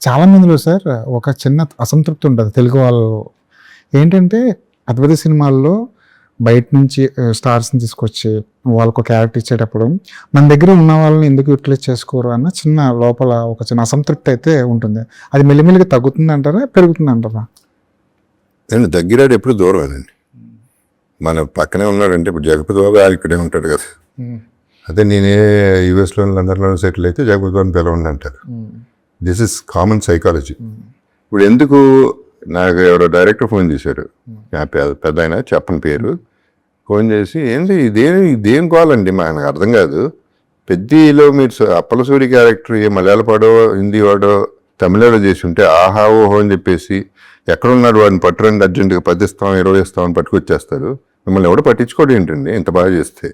చాలా మందిలో సార్ ఒక చిన్న అసంతృప్తి ఉంటుంది తెలుగు వాళ్ళు. ఏంటంటే అద్భుత సినిమాల్లో బయట నుంచి స్టార్స్ని తీసుకొచ్చి వాళ్ళకు క్యారెక్టర్ ఇచ్చేటప్పుడు మన దగ్గర ఉన్న వాళ్ళని ఎందుకు యూటిలైజ్ చేసుకోరు అన్న చిన్న లోపల ఒక చిన్న అసంతృప్తి అయితే ఉంటుంది. అది మెల్లిమెల్లిగా తగ్గుతుంది అంటారా, పెరుగుతుంది అంటారా? దగ్గరాడు ఎప్పుడు దూరమేనండి. మన పక్కనే ఉన్నాడంటే ఇప్పుడు జగపతి బాబు ఇక్కడే ఉంటాడు కదా. అదే నేనే యూఎస్లో లండన్లో సెటిల్ అయితే జగపతి బాబుని పిలవండి అంటారు. This is common psychology. ఇప్పుడు ఎందుకు నాకు ఎవరో డైరెక్టర్ ఫోన్ చేశారు, పెద్ద ఆయన చెప్పని పేరు, ఫోన్ చేసి ఏంటి ఇదేం కావాలండి మనకు అర్థం కాదు, పెద్దలో మీరు అప్పల సూరి క్యారెక్టర్ ఏ మలయాళ పాడో హిందీ వాడో తమిళలో చేసి ఉంటే ఆహా ఓహో అని చెప్పేసి ఎక్కడున్నాడు వాడిని పట్టురండి అర్జెంటుగా 10 ఇస్తాం 20 ఇస్తామని పట్టుకొచ్చేస్తారు, మిమ్మల్ని ఎవడో పట్టించుకోవడం ఏంటండి ఇంత బాగా చేస్తే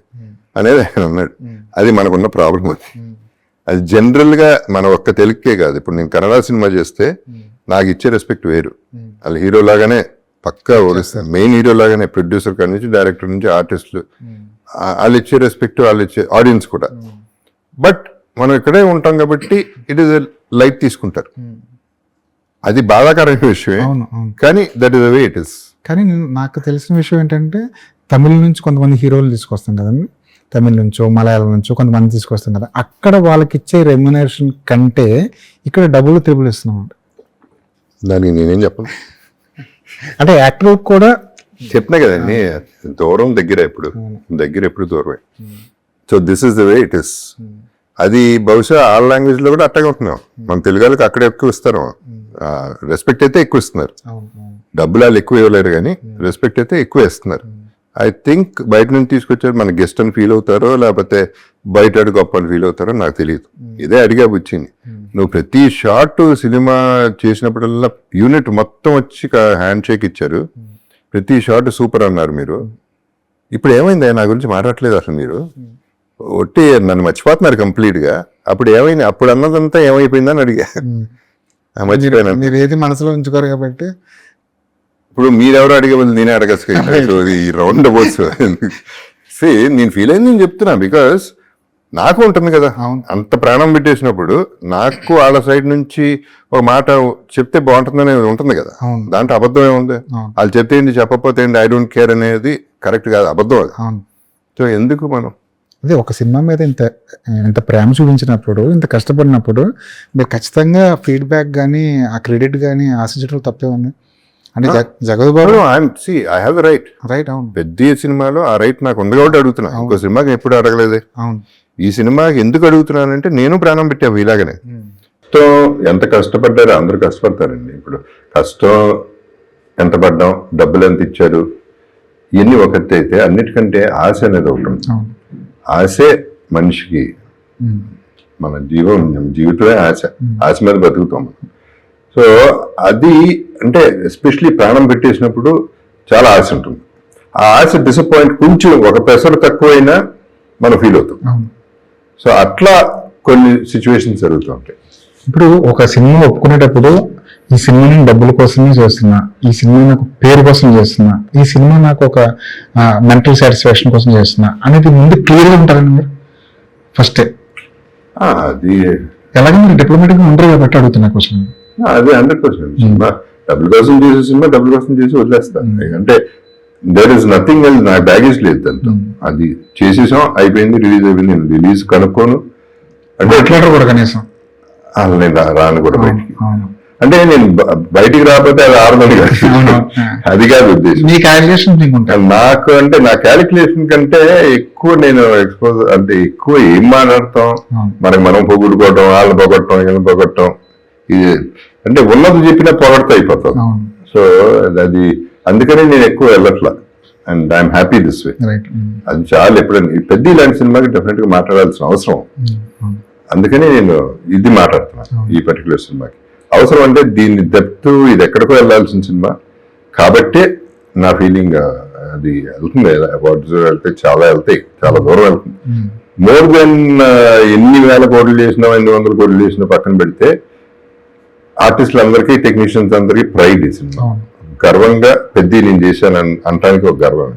అనేది ఆయన అన్నాడు. అది మనకున్న ప్రాబ్లం. అది జనరల్గా మన ఒక్క తెలుగుకే కాదు. ఇప్పుడు నేను కన్నడ సినిమా చేస్తే నాకు ఇచ్చే రెస్పెక్ట్ వేరు. వాళ్ళు హీరో లాగానే పక్కా ఓడిస్తారు, మెయిన్ హీరో లాగానే ప్రొడ్యూసర్ కాడి నుంచి డైరెక్టర్ నుంచి ఆర్టిస్టులు వాళ్ళు ఇచ్చే రెస్పెక్ట్, వాళ్ళు ఇచ్చే ఆడియన్స్ కూడా. బట్ మనం ఇక్కడే ఉంటాం కాబట్టి ఇట్ ఈస్ లైట్ తీసుకుంటారు. అది బాధాకరమైన విషయమే, కానీ that is the way it is. కానీ నాకు తెలిసిన విషయం ఏంటంటే తమిళ నుంచి కొంతమంది హీరోలు తీసుకొస్తాం కదండి, తమిళ నుంచో మలయాళం నుంచో కొంతమంది తీసుకొస్తాం కదా, అక్కడ వాళ్ళకి ఇచ్చే రెమ్యునరేషన్ కంటే ఇక్కడ డబ్బులు త్రిబుల్ ఇస్తున్నాం. దానికి నేనేం చెప్పను, అంటే యాక్టర్ కూడా చెప్పినా కదండి, దూరం దగ్గర ఎప్పుడు దూరమే. So this is the way it is. అది బహుశా ఆల్ లాంగ్వేజ్ లో కూడా అట్టగా ఉంటున్నాం. మన తెలుగు వాళ్ళకి అక్కడ ఎక్కువ ఇస్తారు, రెస్పెక్ట్ అయితే ఎక్కువ ఇస్తున్నారు. డబ్బులు వాళ్ళు ఎక్కువ ఇవ్వలేరు కానీ రెస్పెక్ట్ అయితే ఎక్కువ ఇస్తున్నారు. ఐ థింక్ బయట నుంచి తీసుకొచ్చారు, మన గెస్ట్ అని ఫీల్ అవుతారో లేకపోతే బయట గొప్ప అని ఫీల్ అవుతారో నాకు తెలియదు. ఇదే అడిగా వచ్చింది, నువ్వు ప్రతి షార్ట్ సినిమా చేసినప్పుడల్లా యూనిట్ మొత్తం వచ్చి హ్యాండ్ షేక్ ఇచ్చారు, ప్రతి షార్ట్ సూపర్ అన్నారు మీరు. ఇప్పుడు ఏమైంది నా గురించి మాట్లాడలేదు అసలు, మీరు ఒట్టి నన్ను మర్చిపోతున్నారు కంప్లీట్గా. అప్పుడు ఏమైంది, అప్పుడు అన్నదంతా ఏమైపోయిందని అడిగా. మర్చిపోయినా, మీరు ఏది మనసులో ఉంచుకోరు కాబట్టి. ఇప్పుడు మీరెవరు అడిగే బదులు నేనే అడగచ్చు ఈ రౌండ్ అబౌట్స్. నేను ఫీల్ అయింది నేను చెప్తున్నా, బికాస్ నాకు ఉంటుంది కదా, అంత ప్రాణం పెట్టేసినప్పుడు నాకు వాళ్ళ సైడ్ నుంచి ఒక మాట చెప్తే బాగుంటుందనే ఉంటుంది కదా. దాంట్లో అబద్ధం ఏముంది, వాళ్ళు చెప్తే ఏంటి చెప్పకపోతే ఏంటి, ఐ డోంట్ కేర్ అనేది కరెక్ట్ కాదు, అబద్ధం అది. సో ఎందుకు మనం అదే ఒక సినిమా మీద ఇంత ప్రేమ చూపించినప్పుడు, ఇంత కష్టపడినప్పుడు మీరు ఖచ్చితంగా ఫీడ్బ్యాక్ కానీ ఆ క్రెడిట్ కానీ ఆశించడం తప్పే ఉంది అంటే జగత్ బాబు. I have right. అవును, పెద్ద సినిమాలో ఆ రైట్ నాకు ఉంది కాబట్టి అడుగుతున్నా. ఇంకో సినిమాకి ఎప్పుడు అడగలేదే. అవును, ఈ సినిమాకి ఎందుకు అడుగుతున్నానంటే నేను ప్రాణం పెట్టాము ఇలాగనే. సో ఎంత కష్టపడ్డారో అందరూ కష్టపడతారండి. ఇప్పుడు కష్టం ఎంత పడ్డాం, డబ్బులు ఎంత ఇచ్చారు, ఇవన్నీ ఒకటి అయితే అన్నిటికంటే ఆశ అనేది ఒకటి. ఆశే మనిషికి మన జీవితమే ఆశ మీద బతుకుతాం. సో అది అంటే ఎస్పెషలీ ప్రాణం పెట్టేసినప్పుడు చాలా ఆశ ఉంటుంది. ఆ ఆశ డిసప్పాయింట్ కొంచెం ఒక పెసరు తక్కువైనా మనం ఫీల్ అవుతాం. సో అట్లా కొన్ని సిచ్యువేషన్స్ జరుగుతూ ఉంటాయి. ఇప్పుడు ఒక సినిమా ఒప్పుకునేటప్పుడు ఈ సినిమా నేను డబ్బుల కోసమే చేస్తున్నా, ఈ సినిమా నాకు పేరు కోసం చేస్తున్నా, ఈ సినిమా నాకు ఒక మెంటల్ సాటిస్ఫాక్షన్ కోసం చేస్తున్నా అనేది ముందు క్లియర్గా ఉంటారండి మీరు ఫస్ట్. అది ఎలాగే మీరు డిప్లొమాటిక్గా ఉండరు కాబట్టి అడుగుతున్నా క్వశ్చన్. అది 100%. సినిమా డబ్బుల కోసం చేసే సినిమా డబ్బుల కోసం చేసి వదిలేస్తాను. అంటే దేర్ ఇస్ నథింగ్ ఎల్స్, నా బ్యాగేజ్ లేదు దాంతో. అది చేసేసాం, అయిపోయింది, రిలీజ్ అయిపోయింది. నేను రిలీజ్ కనుక్కోను అంటే ఎట్లా కూడా కనీసం నేను రాను కూడా బయటికి. అంటే నేను బయటికి రాకపోతే అది ఆడదని కాదు, అది కాదు ఉద్దేశం. నాకు అంటే నా క్యాలిక్యులేషన్ కంటే ఎక్కువ నేను ఎక్స్పోజ్ అంటే ఎక్కువ ఏం మాట్లాడతాం, మనకి మనం పొగుడుకోవటం, వాళ్ళని పొగట్టం, వీళ్ళని పొగట్టం, ఇది అంటే ఉన్నది చెప్పినా పొగడతా అయిపోతాం. సో అది అందుకనే నేను ఎక్కువ వెళ్ళట్లా. And I'm happy this way. అది చాలా ఎప్పుడైనా పెద్ద ఇలాంటి సినిమాకి డెఫినెట్ గా మాట్లాడాల్సిన అవసరం, అందుకనే నేను ఇది మాట్లాడుతున్నాను. ఈ పర్టికులర్ సినిమాకి అవసరం అంటే దీన్ని డెప్త్, ఇది ఎక్కడికో వెళ్ళాల్సిన సినిమా కాబట్టే నా ఫీలింగ్ అది వెళ్తుంది. అవార్డ్స్ వెళ్తే చాలా వెళ్తాయి, చాలా దూరం వెళ్తుంది. మోర్ దెన్ ఎన్ని వేల కోట్లు చేసినా, 800 కోట్లు చేసినా పక్కన పెడితే ఆర్టిస్టులందరికీ, టెక్నీషియన్స్ అందరికీ ప్రైడ్ ఈ సినిమా. గర్వంగా పెద్ద నేను చేశాను అనటానికి ఒక గర్వం.